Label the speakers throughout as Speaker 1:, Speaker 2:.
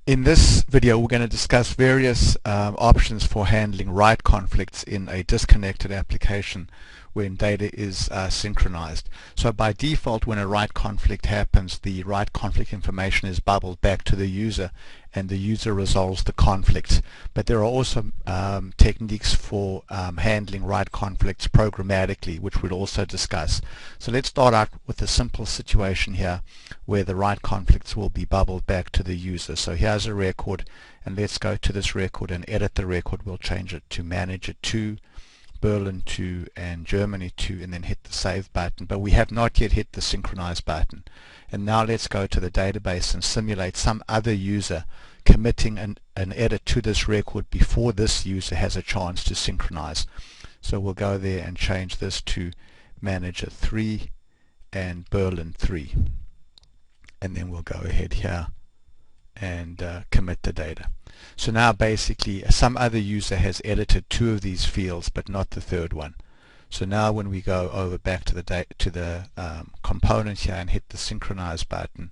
Speaker 1: In this video, we're going to discuss various options for handling write conflicts in a disconnected application when data is synchronized. So by default, when a write conflict happens, the write conflict information is bubbled back to the user and the user resolves the conflict. But there are also techniques for handling write conflicts programmatically, which we'll also discuss. So let's start out with a simple situation here where the write conflicts will be bubbled back to the user. So here's a record, and let's go to this record and edit the record. We'll change it to Manager 2, Berlin 2, and Germany 2, and then hit the Save button. But we have not yet hit the Synchronize button. And now let's go to the database and simulate some other user committing an edit to this record before this user has a chance to synchronize. So we'll go there and change this to Manager 3 and Berlin 3. And then we'll go ahead here and commit the data. So now basically some other user has edited two of these fields but not the third one. So now when we go over back to the component here and hit the Synchronize button,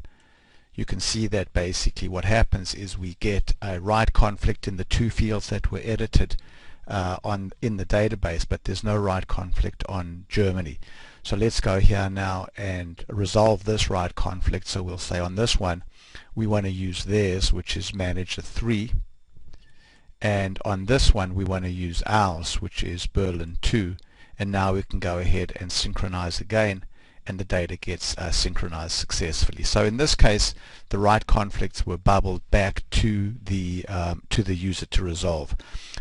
Speaker 1: you can see that basically what happens is we get a write conflict in the two fields that were edited in the database, but there's no write conflict on Germany. So let's go here now and resolve this write conflict. So we'll say on this one we want to use theirs, which is Manager 3, and on this one we want to use ours, which is Berlin 2, and now we can go ahead and synchronize again, and the data gets synchronized successfully. So in this case, the write conflicts were bubbled back to the user to resolve.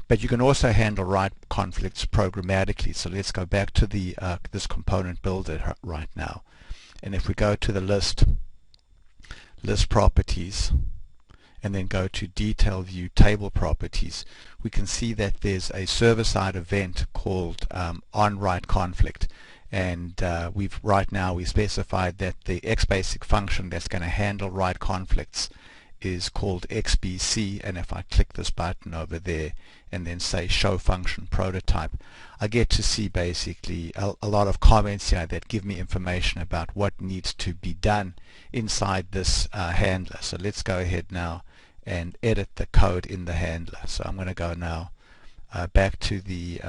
Speaker 1: But you can also handle write conflicts programmatically. So let's go back to the this component builder right now, and if we go to the list properties, and then go to Detailview table properties, we can see that there's a server-side event called onWriteConflict. And right now we specified that the XBasic function that's going to handle write conflicts is called XBC, and if I click this button over there and then say show function prototype, I get to see basically a lot of comments here that give me information about what needs to be done inside this handler. So let's go ahead now and edit the code in the handler. So I'm going to go now back to the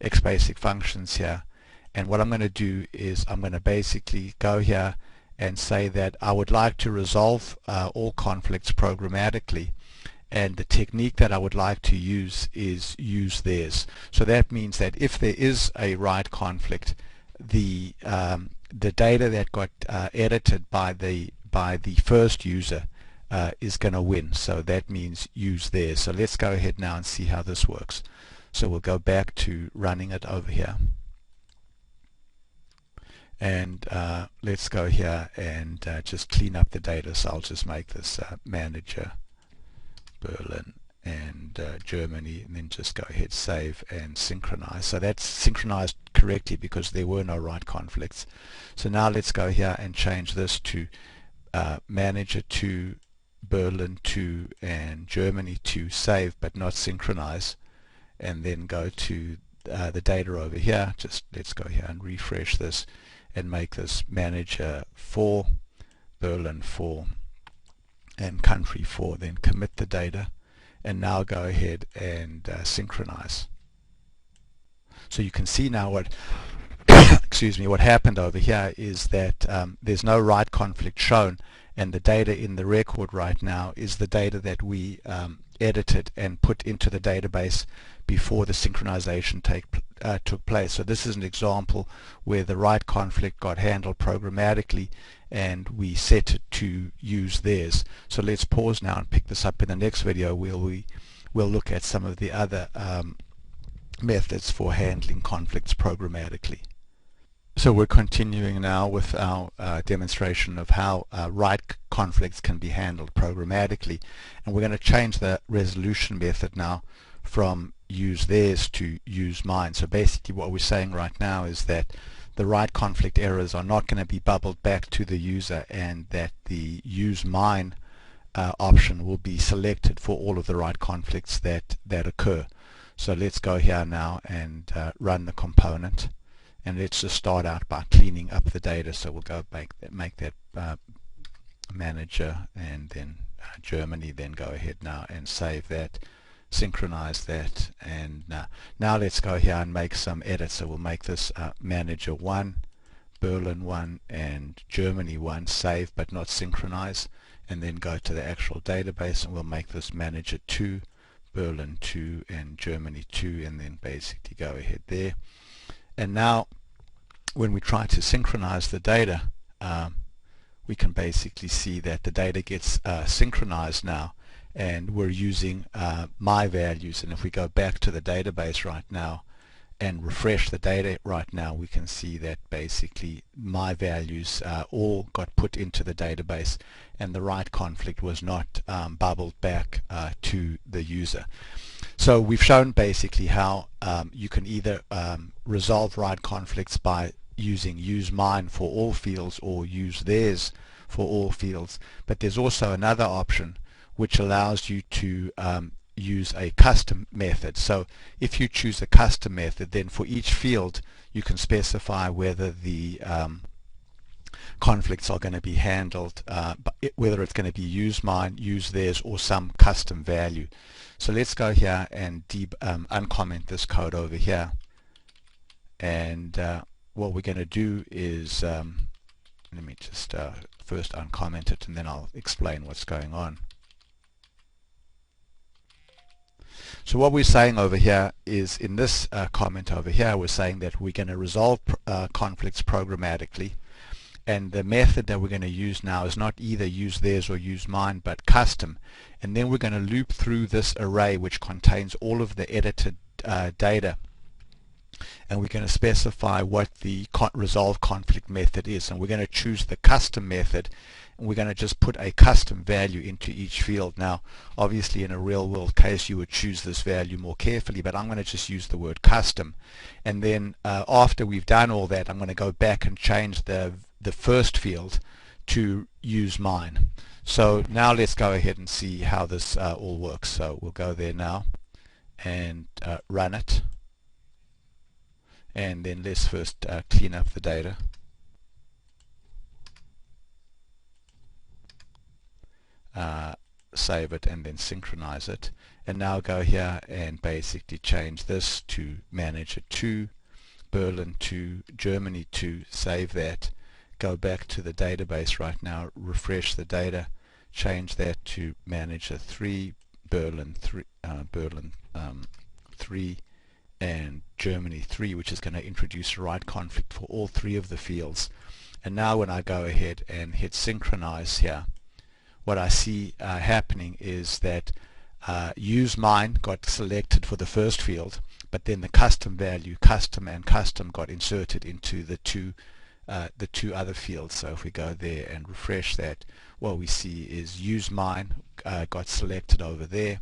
Speaker 1: XBasic functions here. And what I'm going to do is I'm going to basically go here and say that I would like to resolve all conflicts programmatically, and the technique that I would like to use is use theirs. So that means that if there is a write conflict, the data that got edited by the first user is going to win. So that means use theirs. So let's go ahead now and see how this works. So we'll go back to running it over here. And let's go here and just clean up the data. So I'll just make this Manager Berlin and Germany, and then just go ahead, save and synchronize. So that's synchronized correctly because there were no write conflicts. So now let's go here and change this to Manager 2, Berlin 2, and Germany 2, save but not synchronize, and then go to the data over here. Just let's go here and refresh this and make this Manager 4, Berlin 4, and country 4. Then commit the data, and now go ahead and synchronize. So you can see now what excuse me, what happened over here is that there's no write conflict shown, and the data in the record right now is the data that we edited and put into the database before the synchronization took place. So this is an example where the write conflict got handled programmatically and we set it to use theirs. So let's pause now and pick this up in the next video where we'll look at some of the other methods for handling conflicts programmatically. So we're continuing now with our demonstration of how write conflicts can be handled programmatically, and we're going to change the resolution method now from use theirs to use mine. So basically what we're saying right now is that the write conflict errors are not going to be bubbled back to the user, and that the use mine option will be selected for all of the write conflicts that occur. So let's go here now and run the component. And let's just start out by cleaning up the data. So we'll go make that manager and then Germany, then go ahead now and save that, synchronize that, and now let's go here and make some edits. So we'll make this manager 1, Berlin 1 and Germany 1, save but not synchronize, and then go to the actual database and we'll make this manager 2, Berlin 2 and Germany 2, and then basically go ahead there. And now when we try to synchronize the data, we can basically see that the data gets synchronized now, and we're using my values. And if we go back to the database right now and refresh the data right now, we can see that basically my values all got put into the database, and the right conflict was not bubbled back to the user. So we've shown basically how you can either resolve right conflicts by using use mine for all fields or use theirs for all fields, but there's also another option which allows you to use a custom method. So if you choose a custom method, then for each field you can specify whether the conflicts are going to be handled, whether it's going to be use mine, use theirs, or some custom value. So let's go here and uncomment this code over here, and what we're going to do is let me just first uncomment it and then I'll explain what's going on. So what we're saying over here is, in this comment over here, we're saying that we're going to resolve conflicts programmatically, and the method that we're going to use now is not either use theirs or use mine, but custom. And then we're going to loop through this array which contains all of the edited data, and we're going to specify what the resolve conflict method is, and we're going to choose the custom method, and we're going to just put a custom value into each field. Now obviously in a real world case you would choose this value more carefully, but I'm going to just use the word custom. And then after we've done all that, I'm going to go back and change the first field to use mine. So now let's go ahead and see how this all works. So we'll go there now and run it, and then let's first clean up the data. Save it and then synchronize it, and now go here and basically change this to manager 2, Berlin 2, Germany 2, save that, go back to the database right now, refresh the data, change that to manager 3, Berlin 3, 3 and Germany 3, which is going to introduce a right conflict for all three of the fields. And now when I go ahead and hit synchronize here, what I see happening is that use mine got selected for the first field, but then the custom value, custom and custom, got inserted into the two other fields. So if we go there and refresh that, what we see is use mine got selected over there,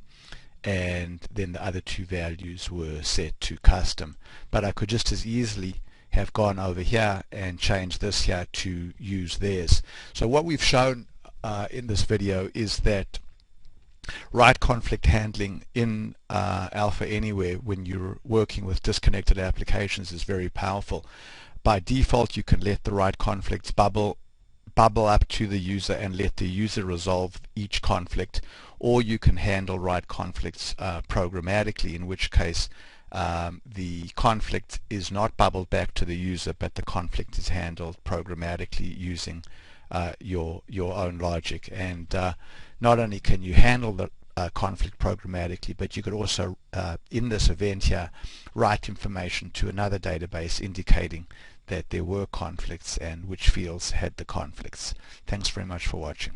Speaker 1: and then the other two values were set to custom. But I could just as easily have gone over here and changed this here to use theirs. So what we've shown in this video is that right conflict handling in Alpha Anywhere when you're working with disconnected applications is very powerful. By default you can let the right conflicts bubble up to the user and let the user resolve each conflict, or you can handle right conflicts programmatically, in which case the conflict is not bubbled back to the user, but the conflict is handled programmatically using your own logic. And not only can you handle the conflict programmatically, but you could also in this event here write information to another database indicating that there were conflicts and which fields had the conflicts. Thanks very much for watching.